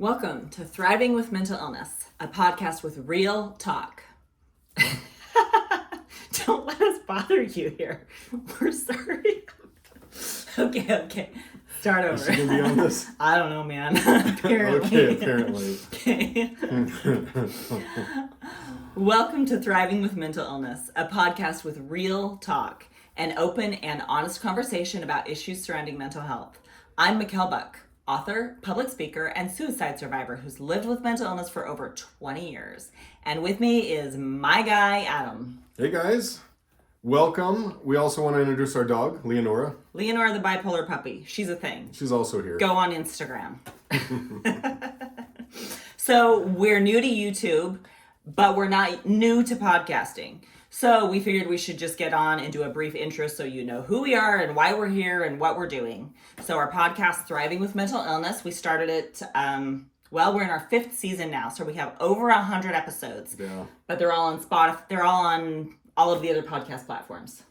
Welcome to Thriving with Mental Illness, a podcast with real talk. Don't let us bother you here. We're sorry. Okay. Start over. Is she gonna be on this? I don't know, man. Apparently. Okay. Welcome to Thriving with Mental Illness, a podcast with real talk, an open and honest conversation about issues surrounding mental health. I'm Mequell, author, public speaker, and suicide survivor who's lived with mental illness for over 20 years. And with me is my guy, Adam. Hey guys, welcome. We also want to introduce our dog, Leonora. Leonora the bipolar puppy. She's a thing. She's also here. Go on Instagram. So we're new to YouTube, but we're not new to podcasting. So we figured we should just get on and do a brief intro so you know who we are and why we're here and what we're doing. So our podcast, Thriving with Mental Illness, we started it, we're in our 5th season now. So we have over 100 episodes. Yeah. But they're all on Spotify. They're all on all of the other podcast platforms.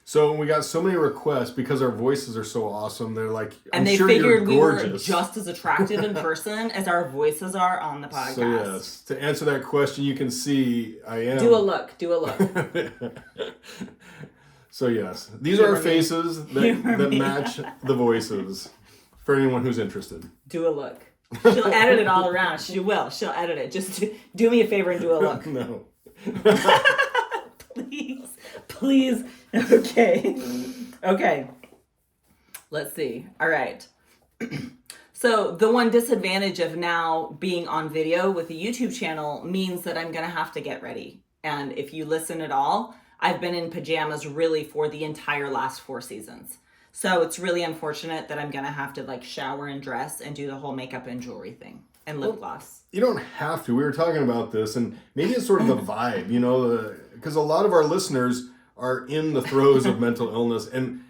So we got so many requests because our voices are so awesome. They're like, and they sure figured we were gorgeous. Just as attractive in person as our voices are on the podcast. So yes, to answer that question, you can see I am. Do a look. So yes, these are our faces that match the voices for anyone who's interested. Do a look. She'll edit it all around. She will. She'll edit it. Just do me a favor and do a look. No. Please. Okay. Let's see. All right. So the one disadvantage of now being on video with the YouTube channel means that I'm going to have to get ready. And if you listen at all, I've been in pajamas really for the entire last 4 seasons. So it's really unfortunate that I'm going to have to shower and dress and do the whole makeup and jewelry thing and lip gloss. You don't have to. We were talking about this, and maybe it's sort of the vibe, because a lot of our listeners are in the throes of mental illness. And,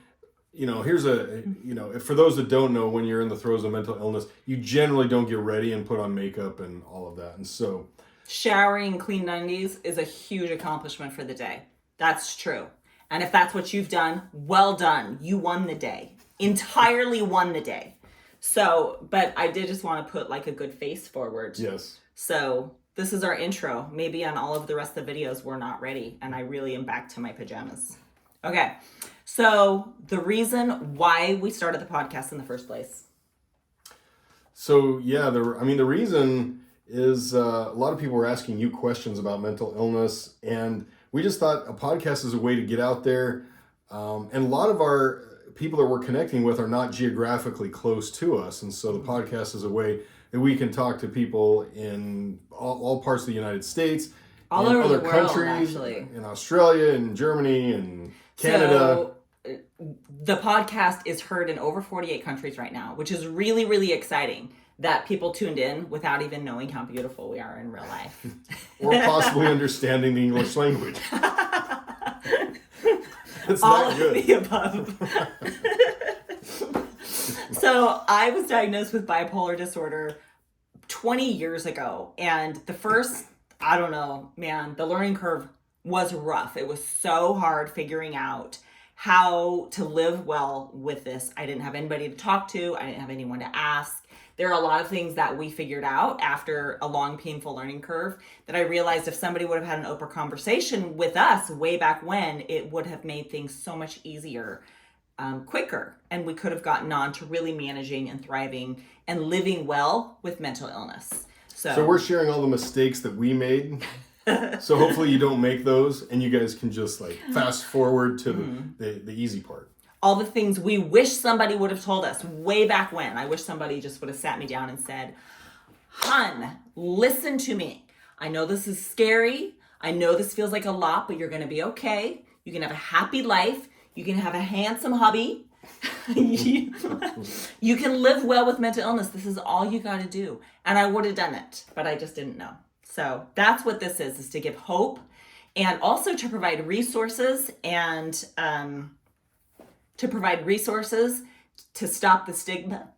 for those that don't know, when you're in the throes of mental illness, you generally don't get ready and put on makeup and all of that. And so showering clean undies is a huge accomplishment for the day. That's true. And if that's what you've done, well done. You won the day. Entirely won the day. So, but I did just want to put a good face forward. Yes. So this is our intro. Maybe on all of the rest of the videos, we're not ready. And I really am back to my pajamas. Okay. So the reason why we started the podcast in the first place. So yeah, the reason is a lot of people were asking you questions about mental illness, and we just thought a podcast is a way to get out there. And a lot of our people that we're connecting with are not geographically close to us. And so the podcast is a way that we can talk to people in all parts of the United States, all over other the world, countries, actually. In Australia and Germany and Canada. So the podcast is heard in over 48 countries right now, which is really, really exciting that people tuned in without even knowing how beautiful we are in real life. Or possibly understanding the English language. It's all that good. Of the above. So I was diagnosed with bipolar disorder 20 years ago. And the first, the learning curve was rough. It was so hard figuring out how to live well with this. I didn't have anybody to talk to. I didn't have anyone to ask. There are a lot of things that we figured out after a long, painful learning curve that I realized if somebody would have had an open conversation with us way back when, it would have made things so much easier, quicker. And we could have gotten on to really managing and thriving and living well with mental illness. So we're sharing all the mistakes that we made. So hopefully you don't make those, and you guys can just fast forward to the easy part. All the things we wish somebody would have told us way back when. I wish somebody just would have sat me down and said, "Hun, listen to me. I know this is scary. I know this feels like a lot, but you're going to be okay. You can have a happy life. You can have a handsome hubby. You can live well with mental illness. This is all you got to do." And I would have done it, but I just didn't know. So that's what this is to give hope and also to provide resources and to stop the stigma.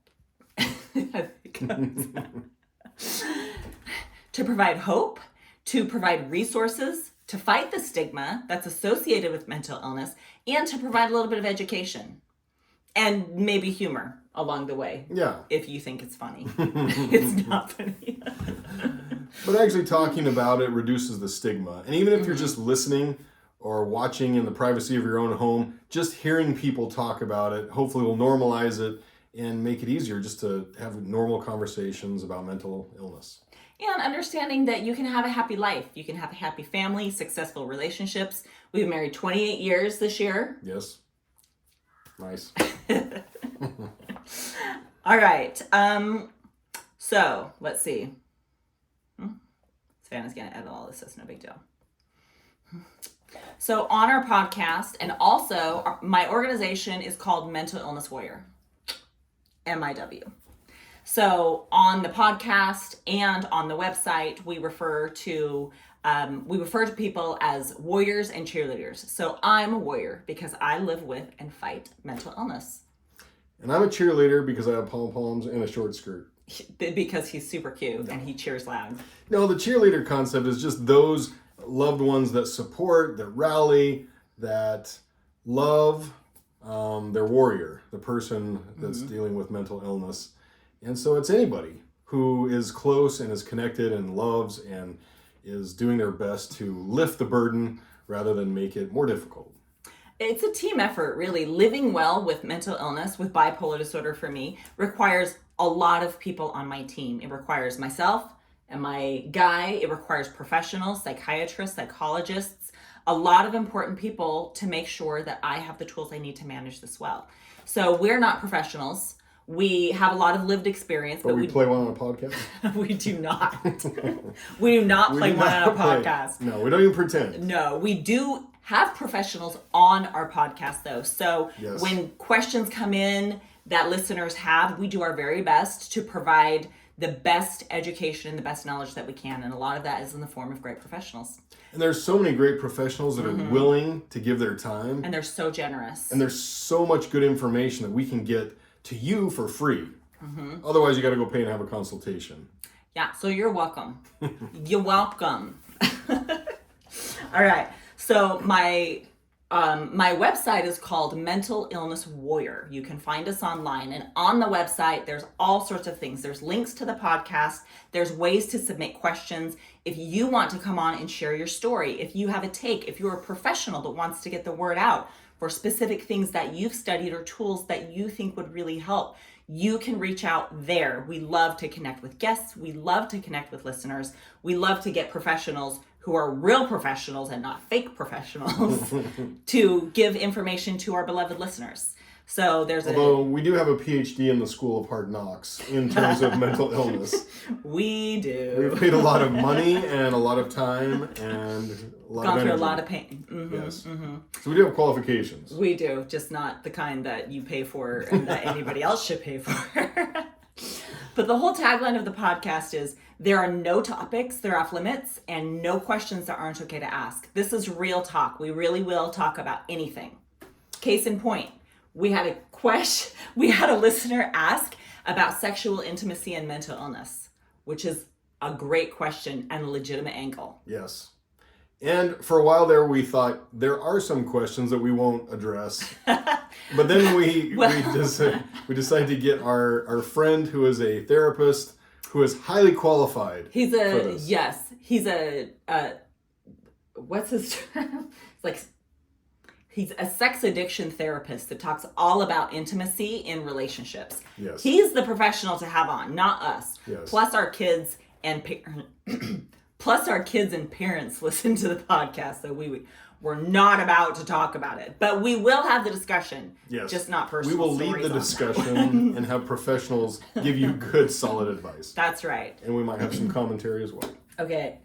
To provide hope, to provide resources, to fight the stigma that's associated with mental illness, and to provide a little bit of education. And maybe humor along the way. Yeah. If you think it's funny. It's not funny. But actually talking about it reduces the stigma. And even if you're just listening or watching in the privacy of your own home, just hearing people talk about it hopefully will normalize it and make it easier just to have normal conversations about mental illness. And understanding that you can have a happy life. You can have a happy family, successful relationships. We've been married 28 years this year. Yes. Nice. All right. So let's see. Savannah's going to edit all this. That's no big deal. So on our podcast, and also my organization is called Mental Illness Warrior, MIW. So on the podcast and on the website, we refer to people as warriors and cheerleaders. So I'm a warrior because I live with and fight mental illness. And I'm a cheerleader because I have pom-poms and a short skirt. Because he's super cute and he cheers loud. No, the cheerleader concept is just those loved ones that support, that rally, that love their warrior, the person that's dealing with mental illness. And so it's anybody who is close and is connected and loves and is doing their best to lift the burden rather than make it more difficult. It's a team effort, really. Living well with mental illness, with bipolar disorder for me, requires a lot of people on my team. It requires myself and my guy. It requires professionals, psychiatrists, psychologists, a lot of important people to make sure that I have the tools I need to manage this well. So we're not professionals. We have a lot of lived experience. But we play one on a podcast? We do not. We do not play one on a podcast. No, we don't even pretend. No, we do have professionals on our podcast though. So when questions come in that listeners have, we do our very best to provide the best education and the best knowledge that we can. And a lot of that is in the form of great professionals. And there's so many great professionals that are willing to give their time. And they're so generous. And there's so much good information that we can get to you for free. Otherwise, you got to go pay and have a consultation. Yeah, so you're welcome. You're welcome. All right. So my website is called Mental Illness Warrior. You can find us online, and on the website, there's all sorts of things. There's links to the podcast. There's ways to submit questions. If you want to come on and share your story, if you have a take, if you're a professional that wants to get the word out for specific things that you've studied or tools that you think would really help, you can reach out there. We love to connect with guests. We love to connect with listeners. We love to get professionals who are real professionals and not fake professionals to give information to our beloved listeners. So Although we do have a PhD in the School of Hard Knocks in terms of mental illness. We do. We've paid a lot of money and a lot of time and a lot Gone of through energy. a lot of pain. Yes. So we do have qualifications. We do, just not the kind that you pay for and that anybody else should pay for. But the whole tagline of the podcast is, there are no topics that are off limits and no questions that aren't okay to ask. This is real talk. We really will talk about anything. Case in point, we had a listener ask about sexual intimacy and mental illness, which is a great question and a legitimate angle. Yes. And for a while there, we thought there are some questions that we won't address. But then we decided to get our friend who is a therapist who is highly qualified. He's what's his term? It's like, he's a sex addiction therapist that talks all about intimacy in relationships. Yes. He's the professional to have on, not us. Yes. Plus our kids and parents listen to the podcast, so we're not about to talk about it. But we will have the discussion, just not personal. We will lead the discussion and have professionals give you good, solid advice. That's right. And we might have some commentary as well. Okay.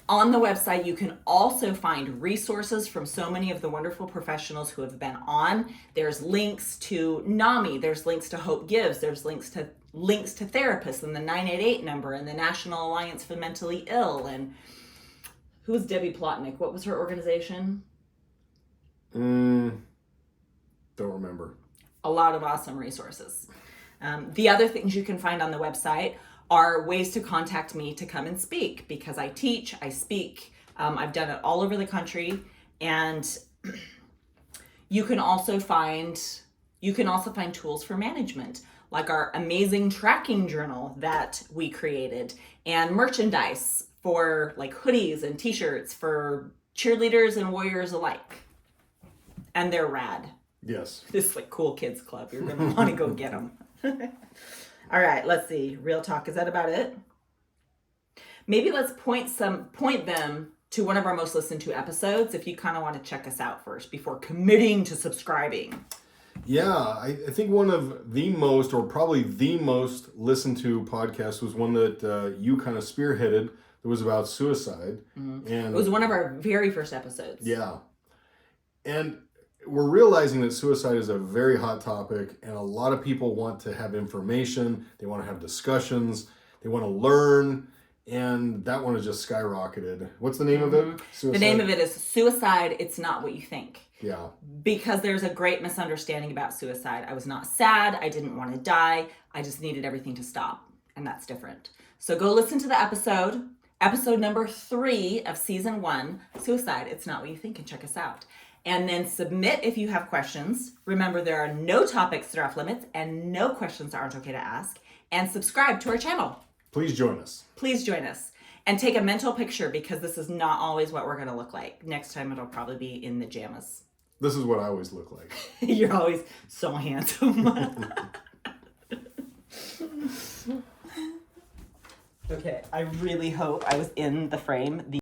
On the website, you can also find resources from so many of the wonderful professionals who have been on. There's links to NAMI. There's links to Hope Gives. There's links to therapists and the 988 number and the National Alliance for Mentally Ill. And who was Debbie Plotnick? What was her organization? Don't remember. A lot of awesome resources. The other things you can find on the website are ways to contact me to come and speak, because I teach, I speak. I've done it all over the country, and You can also find tools for management, like our amazing tracking journal that we created, and merchandise for like hoodies and t-shirts for cheerleaders and warriors alike. And they're rad. Yes. This is like cool kids club. You're going to want to go get them. All right, let's see. Real talk. Is that about it? Maybe let's point them to one of our most listened to episodes if you kind of want to check us out first before committing to subscribing. Yeah, I think one of the most, or probably the most listened to podcast was one that you kind of spearheaded. That was about suicide. Mm-hmm. And it was one of our very first episodes. Yeah. And we're realizing that suicide is a very hot topic, and a lot of people want to have information. They want to have discussions. They want to learn. And that one has just skyrocketed. What's the name of it? Suicide? The name of it is Suicide, It's Not What You Think. Yeah. Because there's a great misunderstanding about suicide. I was not sad. I didn't want to die. I just needed everything to stop. And that's different. So go listen to the episode number 3 of season 1, Suicide, It's Not What You Think, and check us out. And then submit if you have questions. Remember, there are no topics that are off limits and no questions that aren't okay to ask. And subscribe to our channel. Please join us. Please join us. And take a mental picture, because this is not always what we're going to look like. Next time it'll probably be in the jammas. This is what I always look like. You're always so handsome. Okay, I really hope I was in the frame.